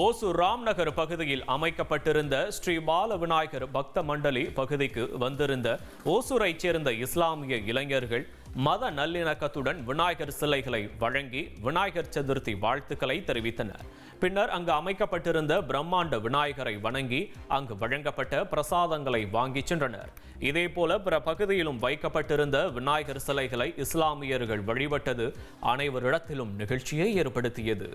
ஓசூர் ராம்நகர் பகுதியில் அமைக்கப்பட்டிருந்த ஸ்ரீ பால விநாயகர் பக்த மண்டலி பகுதிக்கு வந்திருந்த ஓசூரைச் சேர்ந்த இஸ்லாமிய இளைஞர்கள் மத நல்லிணக்கத்துடன் விநாயகர் சிலைகளை வழங்கி விநாயகர் சதுர்த்தி வாழ்த்துக்களை தெரிவித்தனர். பின்னர் அங்கு அமைக்கப்பட்டிருந்த பிரம்மாண்ட விநாயகரை வணங்கி அங்கு வழங்கப்பட்ட பிரசாதங்களை வாங்கி சென்றனர். இதேபோல பிற பகுதியிலும் வைக்கப்பட்டிருந்த விநாயகர் சிலைகளை இஸ்லாமியர்கள் வழிபட்டது அனைவரிடத்திலும் நிகழ்ச்சியை ஏற்படுத்தியது.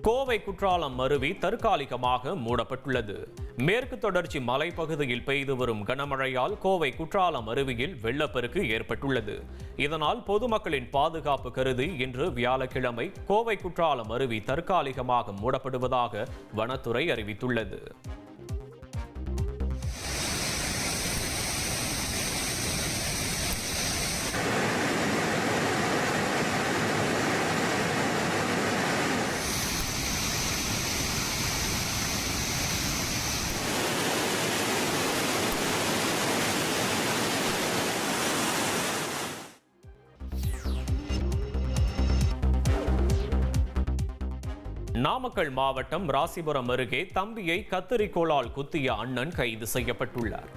கோவை குற்றாலம் அருவி தற்காலிகமாக மூடப்பட்டுள்ளது. மேற்கு தொடர்ச்சி மலைப்பகுதியில் பெய்து வரும் கனமழையால் கோவை குற்றாலம் அருவியில் வெள்ளப்பெருக்கு ஏற்பட்டுள்ளது. இதனால் பொதுமக்களின் பாதுகாப்பு கருதி இன்று வியாழக்கிழமை கோவை குற்றாலம் அருவி தற்காலிகமாக மூடப்படுவதாக வனத்துறை அறிவித்துள்ளது. நாமக்கல் மாவட்டம் ராசிபுரம் அருகே தம்பியை கத்தரிக்கோளால் குத்திய அண்ணன் கைது செய்யப்பட்டுள்ளார்.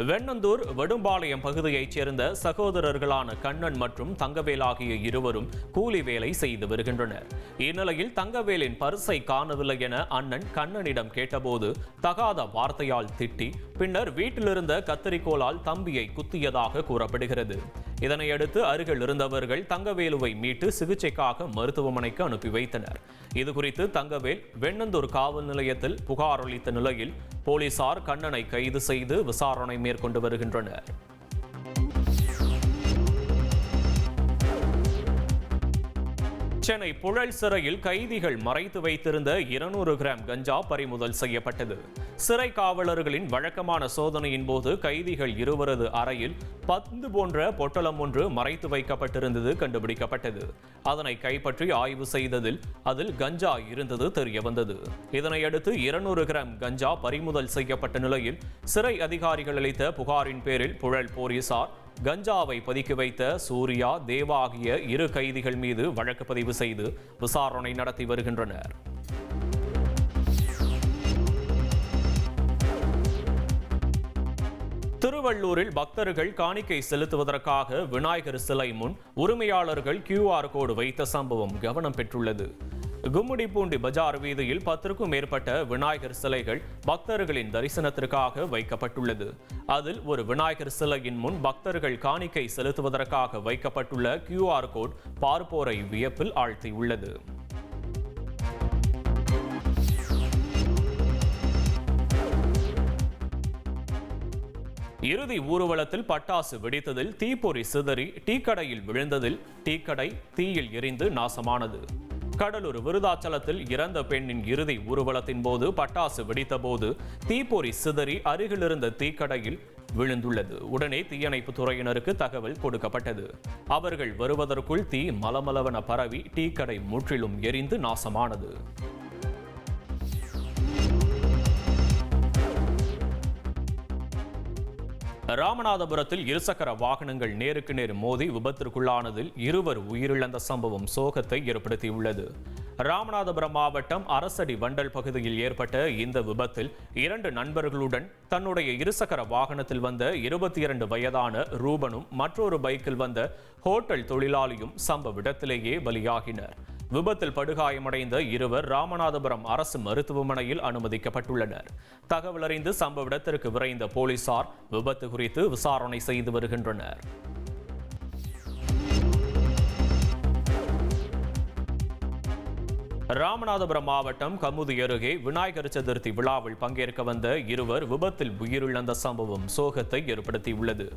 வெண்ணந்தூர் வடும்பாளையம் பகுதியைச் சேர்ந்த சகோதரர்களான கண்ணன் மற்றும் தங்கவேல் ஆகிய இருவரும் கூலி வேலை செய்து வருகின்றனர். இந்நிலையில் தங்கவேலின் பர்சை காணவில்லை என அண்ணன் கண்ணனிடம் கேட்டபோது தகாத வார்த்தையால் திட்டி பின்னர் வீட்டிலிருந்த கத்தரிக்கோளால் தம்பியை குத்தியதாக கூறப்படுகிறது. இதனையடுத்து அருகில் இருந்தவர்கள் தங்கவேலுவை மீட்டு சிகிச்சைக்காக மருத்துவமனைக்கு அனுப்பி வைத்தனர். இதுகுறித்து தங்கவேல் வெண்ணந்தூர் காவல் நிலையத்தில் புகார் அளித்த நிலையில் போலீசார் கண்ணனை கைது செய்து விசாரணை மேற்கொண்டு வருகின்றனர். சென்னை புழல் சிறையில் கைதிகள் மறைத்து வைத்திருந்த 200 கிராம் கஞ்சா பறிமுதல் செய்யப்பட்டது. சிறை காவலர்களின் வழக்கமான சோதனையின் போது கைதிகள் இருவரது அறையில் 10 போன்ற பொட்டலம் ஒன்று மறைத்து வைக்கப்பட்டிருந்தது கண்டுபிடிக்கப்பட்டது. அதனை கைப்பற்றி ஆய்வு செய்ததில் அதில் கஞ்சா இருந்தது தெரியவந்தது. இதனையடுத்து 200 கிராம் கஞ்சா பறிமுதல் செய்யப்பட்ட நிலையில் சிறை அதிகாரிகள் அளித்த புகாரின் பேரில் புழல் போலீசார் கஞ்சாவை பதுக்கி வைத்த சூர்யா, தேவா ஆகிய 2 கைதிகள் மீது வழக்கு பதிவு செய்து விசாரணை நடத்தி வருகின்றனர். திருவள்ளூரில் பக்தர்கள் காணிக்கை செலுத்துவதற்காக விநாயகர் சிலை முன் உரிமையாளர்கள் QR கோடு வைத்த சம்பவம் கவனம் பெற்றுள்ளது. கும்மிடிப்பூண்டி பஜார் வீதியில் 10க்கும் மேற்பட்ட விநாயகர் சிலைகள் பக்தர்களின் தரிசனத்திற்காக வைக்கப்பட்டுள்ளது. அதில் ஒரு விநாயகர் சிலையின் முன் பக்தர்கள் காணிக்கை செலுத்துவதற்காக வைக்கப்பட்டுள்ள QR கோட் பார்ப்போரை வியப்பில் ஆழ்த்தியுள்ளது. இறுதி ஊர்வலத்தில் பட்டாசு வெடித்ததில் தீப்பொறி சிதறி டீக்கடையில் விழுந்ததில் டீக்கடை தீயில் எரிந்து நாசமானது. கடலூர் விருதாச்சலத்தில் இறந்த பெண்ணின் இறுதி ஊர்வலத்தின் போது பட்டாசு வெடித்தபோது தீப்பொறி சிதறி அருகிலிருந்த தீக்கடையில் விழுந்துள்ளது. உடனே தீயணைப்பு துறையினருக்கு தகவல் கொடுக்கப்பட்டது. அவர்கள் வருவதற்குள் தீ மலமளவென பரவி டீக்கடை முற்றிலும் எரிந்து நாசமானது. ராமநாதபுரத்தில் இருசக்கர வாகனங்கள் நேருக்கு நேர் மோதி விபத்திற்குள்ளானதில் 2 உயிரிழந்த சம்பவம் சோகத்தை ஏற்படுத்தியுள்ளது. ராமநாதபுரம் மாவட்டம் அரசடி வண்டல் பகுதியில் ஏற்பட்ட இந்த விபத்தில் 2 நண்பர்களுடன் தன்னுடைய இருசக்கர வாகனத்தில் வந்த 22 வயதான ரூபனும் மற்றொரு பைக்கில் வந்த ஹோட்டல் தொழிலாளியும் சம்பவ இடத்திலேயே பலியாகினர். விபத்தில் படுகாயமடைந்த 2 ராமநாதபுரம் அரசு மருத்துவமனையில் அனுமதிக்கப்பட்டுள்ளனர். தகவல் அறிந்து சம்பவ இடத்திற்கு விரைந்த போலீசார் விபத்து குறித்து விசாரணை செய்து வருகின்றனர். ராமநாதபுரம் மாவட்டம் கமுதி அருகே விநாயகர் சதுர்த்தி விழாவில் பங்கேற்க வந்த 2 விபத்தில் உயிரிழந்த சம்பவம் சோகத்தை ஏற்படுத்தியுள்ளது.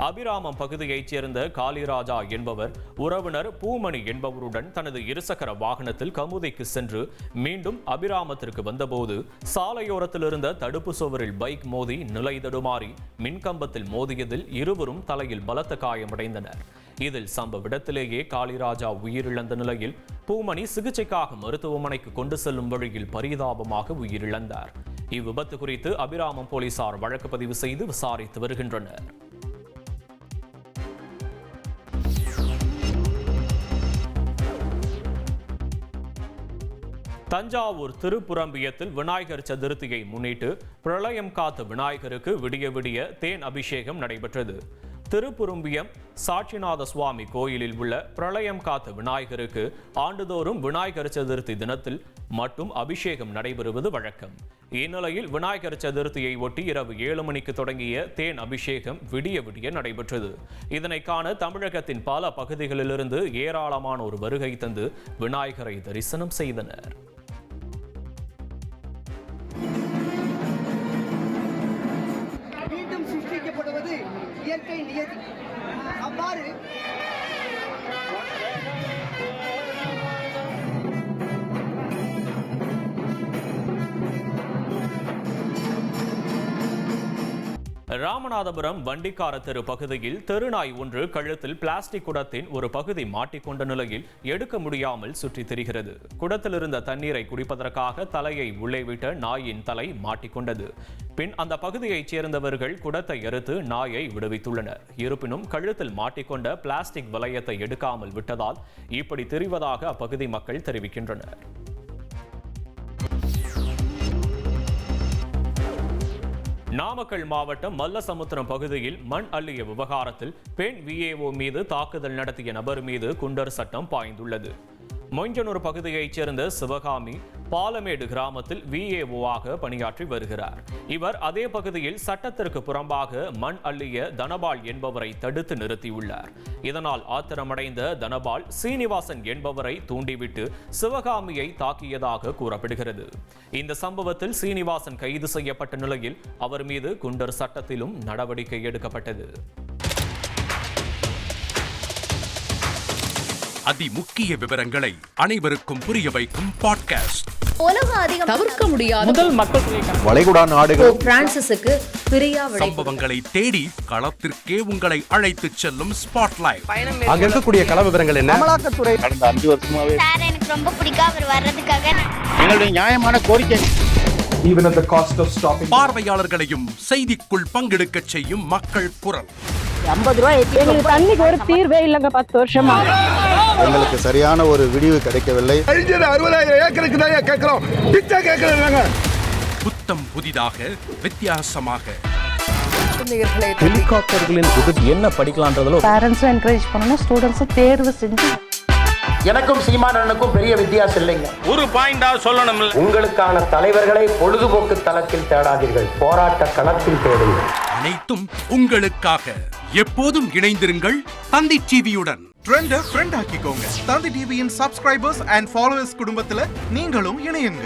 அபிராமம் பகுதியைச் சேர்ந்த காளிராஜா என்பவர் உறவினர் பூமணி என்பவருடன் தனது இருசக்கர வாகனத்தில் கமுதிக்கு சென்று மீண்டும் அபிராமத்திற்கு வந்தபோது சாலையோரத்தில் இருந்த தடுப்பு சுவரில் பைக் மோதி நிலை தடுமாறி மின்கம்பத்தில் மோதியதில் இருவரும் தலையில் பலத்த காயமடைந்தனர். இதில் சம்பவ இடத்திலேயே காளிராஜா உயிரிழந்த நிலையில் பூமணி சிகிச்சைக்காக மருத்துவமனைக்கு கொண்டு செல்லும் வழியில் பரிதாபமாக உயிரிழந்தார். இவ்விபத்து குறித்து அபிராமம் போலீசார் வழக்கு பதிவு செய்து விசாரித்து வருகின்றனர். தஞ்சாவூர் திருப்புரம்பியத்தில் விநாயகர் சதுர்த்தியை முன்னிட்டு பிரளயம் காத்த விநாயகருக்கு விடிய விடிய தேன் அபிஷேகம் நடைபெற்றது. திருப்புரம்பியம் சாட்சிநாத சுவாமி கோயிலில் உள்ள பிரளயம் காத்த விநாயகருக்கு ஆண்டுதோறும் விநாயகர் சதுர்த்தி தினத்தில் மட்டும் அபிஷேகம் நடைபெறுவது வழக்கம். இந்நிலையில் விநாயகர் சதுர்த்தியை ஒட்டி இரவு 7 மணிக்கு தொடங்கிய தேன் அபிஷேகம் விடிய விடிய நடைபெற்றது. இதனை காண தமிழகத்தின் பல பகுதிகளிலிருந்து ஏராளமானோர் வருகை தந்து விநாயகரை தரிசனம் செய்தனர். இயற்கை நியதி அவ்வாறு ராமநாதபுரம் வண்டிக்கார தெரு பகுதியில் தெருநாய் ஒன்று கழுத்தில் பிளாஸ்டிக் குடத்தின் ஒரு பகுதி மாட்டிக்கொண்ட நிலையில் எடுக்க முடியாமல் சுற்றித் திரிகிறது. குடத்தில் இருந்த தண்ணீரை குடிப்பதற்காக தலையை உள்ளே விட்ட நாயின் தலை மாட்டிக்கொண்டது. பின் அந்த பகுதியைச் சேர்ந்தவர்கள் குடத்தை எரித்து நாயை விடுவித்துள்ளனர். இருப்பினும் கழுத்தில் மாட்டிக்கொண்ட பிளாஸ்டிக் வளையத்தை எடுக்காமல் விட்டதால் இப்படி தெரிவதாக அப்பகுதி மக்கள் தெரிவிக்கின்றனர். நாமக்கல் மாவட்டம் மல்லசமுத்திரம் பகுதியில் மண் அள்ளிய விவகாரத்தில் பெண் விஏஓ மீது தாக்குதல் நடத்திய நபர் மீது குண்டர் சட்டம் பாய்ந்துள்ளது. மொஞ்சனூர் பகுதியைச் சேர்ந்த சிவகாமி பாலமேடு கிராமத்தில் விஏஓவாக பணியாற்றி வருகிறார். இவர் அதே பகுதியில் சட்டத்திற்கு புறம்பாக மண் அள்ளிய தனபால் என்பவரை தடுத்து நிறுத்தியுள்ளார். இதனால் ஆத்திரமடைந்த தனபால் சீனிவாசன் என்பவரை தூண்டிவிட்டு சிவகாமியை தாக்கியதாக கூறப்படுகிறது. இந்த சம்பவத்தில் சீனிவாசன் கைது செய்யப்பட்ட நிலையில் அவர் மீது குண்டர் சட்டத்திலும் நடவடிக்கை எடுக்கப்பட்டது. அதிமுக்கிய விவரங்களை அனைவருக்கும் புரிய வைக்கும் பாட்காஸ்ட். தவிர்க்க முடியாத முதல் மக்கள் வளைகுடா நாடுகள் பிரான்சிஸுக்கு பிரியா சம்பவங்களை தேடி களத்திற்கே உங்களை அழைத்துச் செல்லும் ஸ்பாட்லைட். அங்க இருக்கக்கூடிய கள விவரங்கள் என்ன? அமலாக்கத்துறை கடந்த 5 வருஷமாவே சார் எனக்கு ரொம்ப பிடிக்கும் அவர் வர்றதுக்காக எங்களுடைய நியாயமான கோரிக்கை. Even at the cost of stopping பார்வையாளர்களையும் செய்திக்குள் பங்கெடுக்க செய்யும் மக்கள் குரல். 50 ரூபாய் எங்களுக்கு தண்ணிக்கு ஒரு தீர்வே இல்லங்க 10 வருஷமா. எங்களுக்கு சரியான ஒரு விடிவு கிடைக்கவில்லை. 60,000 ஏக்கருக்கு தான் கேக்குறோம். பிச்சை கேக்குறாங்க. புத்தம் புதிதாக வித்தியாசமாக ஹெலிகாப்டர்களின் உதவி என்ன படிக்கலாம்ன்றதுல பேரண்ட்ஸ் என்கரேஜ் பண்ணனும், ஸ்டூடண்ட்ஸ் தேர்வு செஞ்சு. எனக்கும் சீமானனுக்கும் பெரிய வித்தியாசம் இல்லைங்க. ஒரு பாயிண்டா சொல்லணும். உங்களுக்கான தலைவர்களை பொழுதுபோக்கு தளத்தில் தேடாதீர்கள், போராட்ட களத்தில் தேடுங்கள். அனைத்தும் உங்களுக்காக. எப்போதும் இணைந்திருங்கள் தந்தி டிவியுடன். ட்ரெண்ட ஃப்ரெண்ட் ஆக்கிக்கோங்க. தந்தி டிவியின் சப்ஸ்கிரைபர்ஸ் அண்ட் ஃபாலோவர்ஸ் குடும்பத்துல நீங்களும் இணையுங்க.